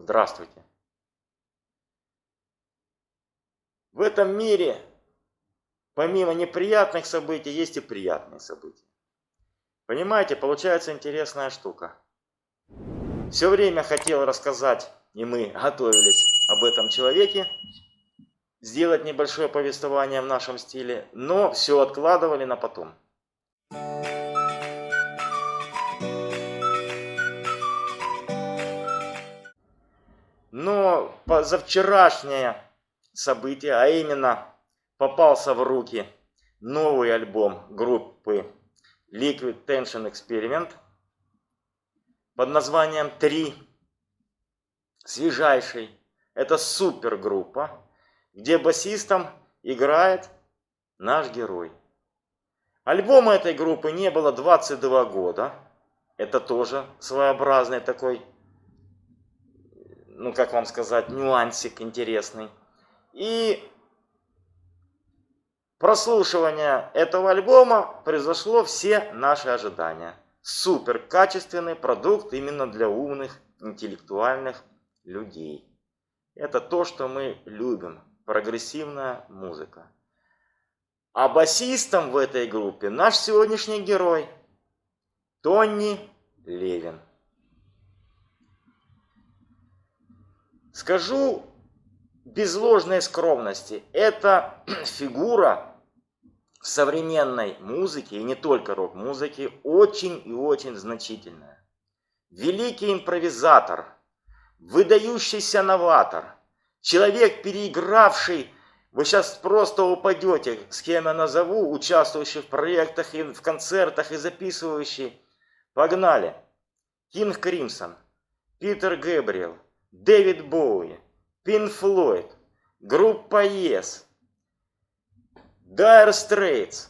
Здравствуйте. В этом мире, помимо неприятных событий, есть и приятные события. Понимаете, получается интересная штука. Все время хотел рассказать, и мы готовились об этом человеке, сделать небольшое повествование в нашем стиле, но все откладывали на потом. Но позавчерашнее событие, а именно попался в руки новый альбом группы Liquid Tension Experiment под названием 3, свежайший. Это супергруппа, где басистом играет наш герой. Альбома этой группы не было 22 года. Это тоже своеобразный такой, как вам сказать, нюансик интересный. И прослушивание этого альбома превзошло все наши ожидания. Супер качественный продукт именно для умных, интеллектуальных людей. Это то, что мы любим. Прогрессивная музыка. А басистом в этой группе наш сегодняшний герой Тони Левин. Скажу без ложной скромности, эта фигура в современной музыке, и не только рок-музыке, очень и очень значительная. Великий импровизатор, выдающийся новатор, человек, переигравший, вы сейчас просто упадете, с кем я назову, участвующий в проектах и в концертах и записывающий. Погнали. Кинг Кримсон, Питер Гэбриэл, Дэвид Боуи, Пинк Флойд, группа Yes, Dire Straits,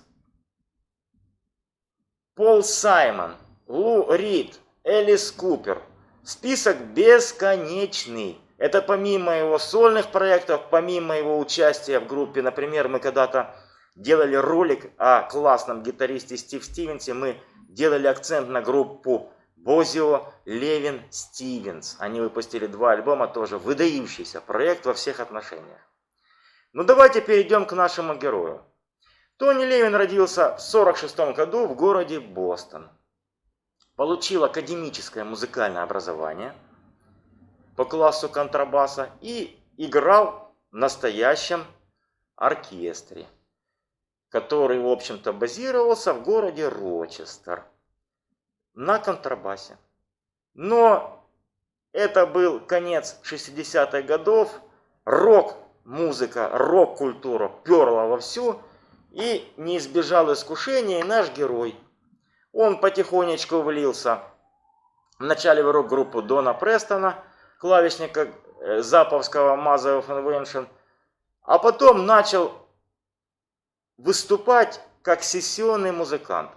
Пол Саймон, Лу Рид, Элис Купер. Список бесконечный. Это помимо его сольных проектов, помимо его участия в группе. Например, мы когда-то делали ролик о классном гитаристе Стив Стивенсе. Мы делали акцент на группу Бозио, Левин, Стивенс. Они выпустили 2 альбома, тоже выдающийся проект во всех отношениях. Ну давайте перейдем к нашему герою. Тони Левин родился в 1946 году в городе Бостон. Получил академическое музыкальное образование по классу контрабаса и играл в настоящем оркестре, который, в общем-то, базировался в городе Рочестер на контрабасе. Но это был конец 60-х годов, рок-музыка, рок-культура перла вовсю, и не избежал искушения и наш герой. Он потихонечку влился вначале в рок-группу Дона Престона, клавишника заповского Mother of Invention, а потом начал выступать как сессионный музыкант.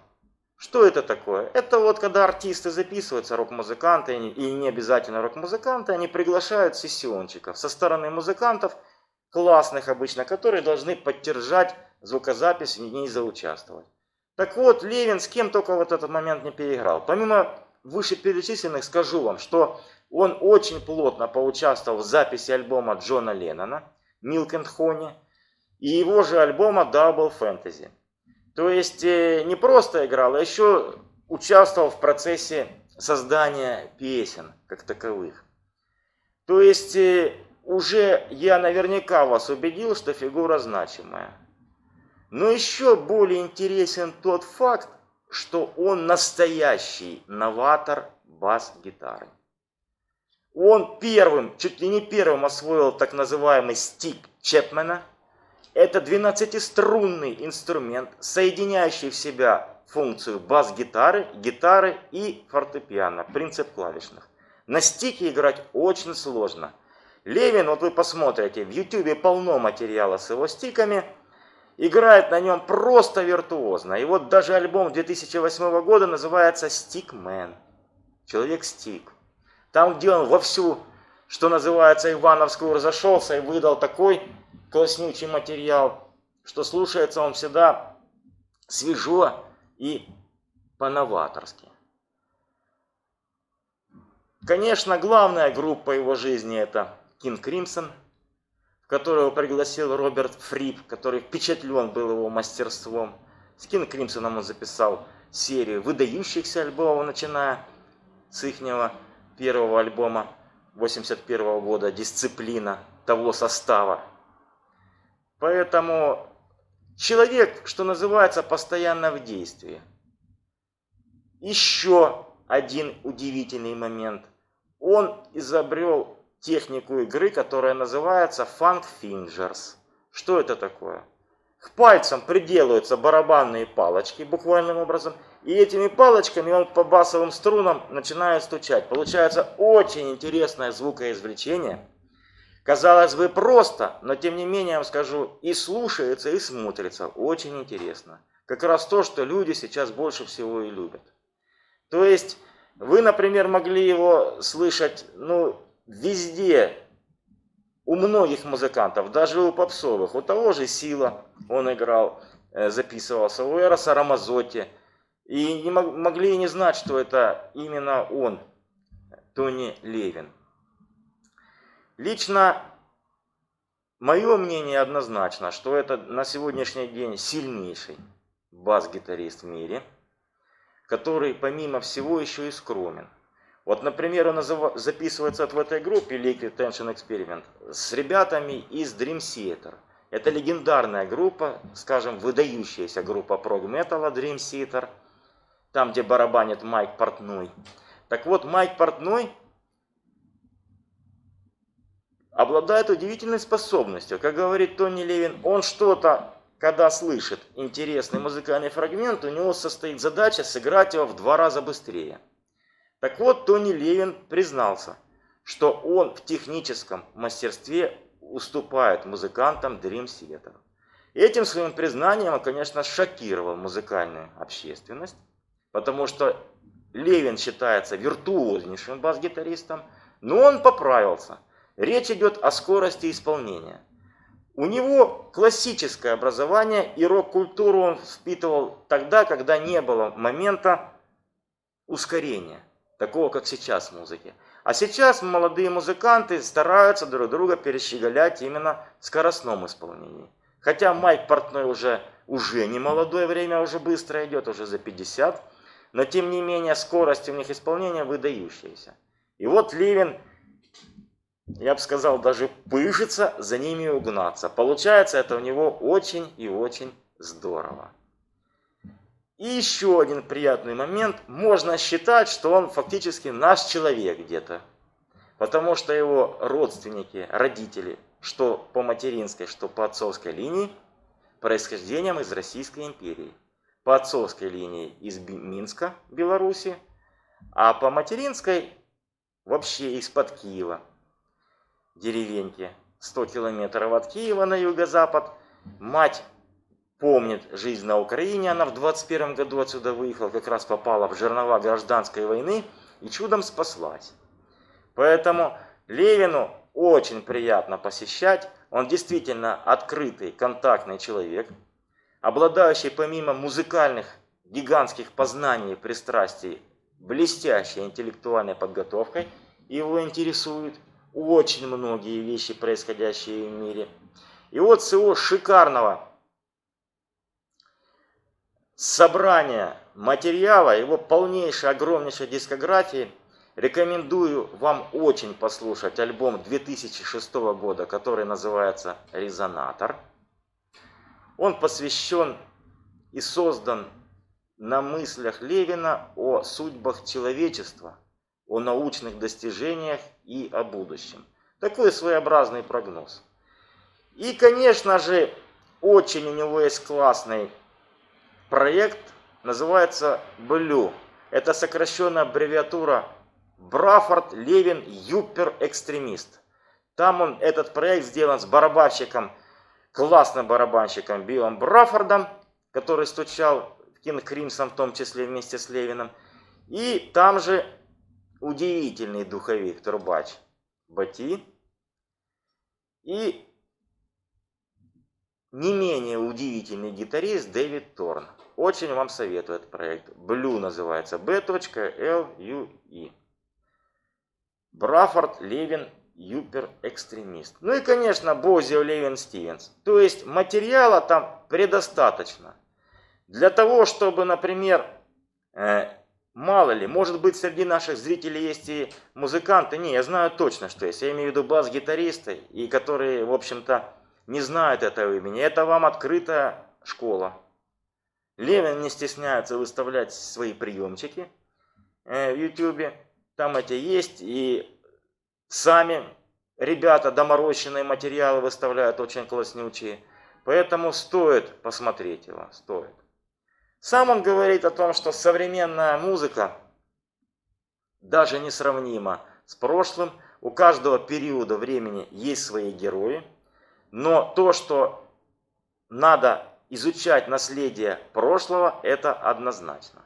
Что это такое? Это вот когда артисты записываются, рок-музыканты, и не обязательно рок-музыканты, они приглашают сессионщиков со стороны музыкантов, классных обычно, которые должны поддержать звукозапись, в ней заучаствовать. Так вот, Левин с кем только вот этот момент не переиграл. Помимо вышеперечисленных скажу вам, что он очень плотно поучаствовал в записи альбома Джона Леннона «Milk and Honey» и его же альбома Double Fantasy. То есть не просто играл, а еще участвовал в процессе создания песен как таковых. То есть уже я наверняка вас убедил, что фигура значимая. Но еще более интересен тот факт, что он настоящий новатор бас-гитары. Он первым, чуть ли не первым освоил так называемый стик Чепмена. Это 12-струнный инструмент, соединяющий в себя функцию бас-гитары, гитары и фортепиано, принцип клавишных. На стике играть очень сложно. Левин, вот вы посмотрите, в YouTube полно материала с его стиками, играет на нем просто виртуозно. И вот даже альбом 2008 года называется «Стикмен». Человек-стик. Там, где он вовсю, что называется, Ивановскую разошелся и выдал такой класснючий материал, что слушается он всегда свежо и по-новаторски. Конечно, главная группа его жизни это King Crimson, в которую пригласил Роберт Фрип, который впечатлен был его мастерством. С King Crimson он записал серию выдающихся альбомов, начиная с их первого альбома 1981 года «Дисциплина», того состава. Поэтому человек, что называется, постоянно в действии. Еще один удивительный момент. Он изобрел технику игры, которая называется Funk Fingers. Что это такое? К пальцам приделываются барабанные палочки, буквальным образом, и этими палочками он по басовым струнам начинает стучать. Получается очень интересное звукоизвлечение. Казалось бы, просто, но тем не менее, я вам скажу, и слушается, и смотрится. Очень интересно. Как раз то, что люди сейчас больше всего и любят. То есть, вы, например, могли его слышать, везде, у многих музыкантов, даже у попсовых. У того же Сила он играл, записывался, у Эроса Рамазотти. И не могли не знать, что это именно он, Тони Левин. Лично мое мнение однозначно, что это на сегодняшний день сильнейший бас-гитарист в мире, который помимо всего еще и скромен. Вот, например, он записывается в этой группе Liquid Tension Experiment с ребятами из Dream Theater. Это легендарная группа, скажем, выдающаяся группа прог-металла Dream Theater, там, где барабанит Майк Портной. Так вот, Майк Портной обладает удивительной способностью. Как говорит Тони Левин, он что-то, когда слышит интересный музыкальный фрагмент, у него состоит задача сыграть его в 2 раза быстрее. Так вот, Тони Левин признался, что он в техническом мастерстве уступает музыкантам Dream Theater. И этим своим признанием он, конечно, шокировал музыкальную общественность, потому что Левин считается виртуознейшим бас-гитаристом, но он поправился. Речь идет о скорости исполнения. У него классическое образование, и рок-культуру он впитывал тогда, когда не было момента ускорения, такого как сейчас в музыке. А сейчас молодые музыканты стараются друг друга перещеголять именно в скоростном исполнении. Хотя Майк Портной уже не молодое время, уже быстро идет, уже за 50, но тем не менее скорость у них исполнения выдающаяся. И вот Левин, я бы сказал, даже пыжится за ними угнаться. Получается это у него очень и очень здорово. И еще один приятный момент. Можно считать, что он фактически наш человек где-то. Потому что его родственники, родители, что по материнской, что по отцовской линии, происхождением из Российской империи. По отцовской линии из Минска, Беларуси, а по материнской вообще из-под Киева. Деревеньки 100 километров от Киева на юго-запад. Мать помнит жизнь на Украине, она в 21 году отсюда выехала, как раз попала в жернова гражданской войны и чудом спаслась. Поэтому Левину очень приятно посещать, он действительно открытый, контактный человек, обладающий помимо музыкальных гигантских познаний и пристрастий блестящей интеллектуальной подготовкой. Его интересуют очень многие вещи, происходящие в мире. И вот с его шикарного собрания материала, его полнейшей, огромнейшей дискографии, рекомендую вам очень послушать альбом 2006 года, который называется «Резонатор». Он посвящен и создан на мыслях Левина о судьбах человечества, о научных достижениях и о будущем. Такой своеобразный прогноз. И, конечно же, очень у него есть классный проект, называется Blue. Это сокращенная аббревиатура Браффорд Левин Юпер Экстремист. Там этот проект сделан с барабанщиком, классным барабанщиком Биллом Браффордом, который стучал в King Crimson, в том числе вместе с Левиным. И там же удивительный духовик, трубач Бати. И не менее удивительный гитарист Дэвид Торн. Очень вам советую этот проект. Blue называется, B.L.U.E. Браффорд, Левин, Юпер, экстремист. Ну и, конечно, Бозио, Левин, Стивенс. То есть материала там предостаточно. Для того, чтобы, например, мало ли, может быть, среди наших зрителей есть и музыканты. Не, я знаю точно, что есть. Я имею в виду бас-гитаристы, и которые, в общем-то, не знают этого имени. Это вам открытая школа. Левин не стесняется выставлять свои приемчики в YouTube. Там эти есть. И сами ребята доморощенные материалы выставляют очень класснючие. Поэтому стоит посмотреть его. Стоит. Сам он говорит о том, что современная музыка даже несравнима с прошлым. У каждого периода времени есть свои герои. Но то, что надо изучать наследие прошлого, это однозначно.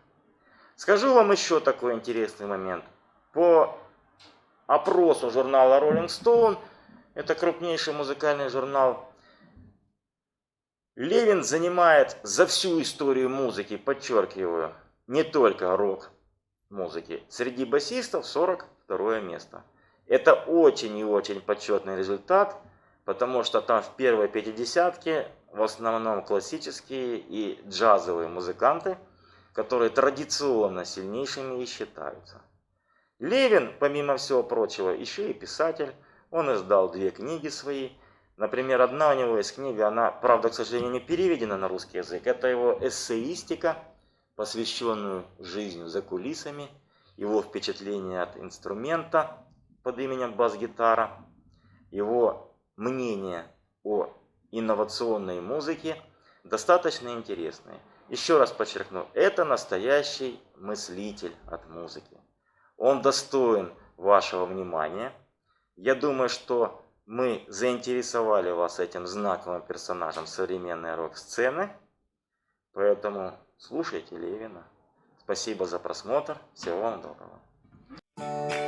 Скажу вам еще такой интересный момент. По опросу журнала Rolling Stone, это крупнейший музыкальный журнал, Левин занимает за всю историю музыки, подчеркиваю, не только рок-музыки, среди басистов 42 место. Это очень и очень почетный результат, потому что там в первой пятидесятке в основном классические и джазовые музыканты, которые традиционно сильнейшими и считаются. Левин, помимо всего прочего, еще и писатель. Он издал 2 книги свои. Например, одна у него есть книга, она, правда, к сожалению, не переведена на русский язык. Это его эссеистика, посвященную жизни за кулисами, его впечатления от инструмента под именем бас-гитара, его мнение о инновационной музыке достаточно интересные. Еще раз подчеркну, это настоящий мыслитель от музыки. Он достоин вашего внимания. Я думаю, что мы заинтересовали вас этим знаковым персонажем современной рок-сцены. Поэтому слушайте Левина. Спасибо за просмотр. Всего вам доброго.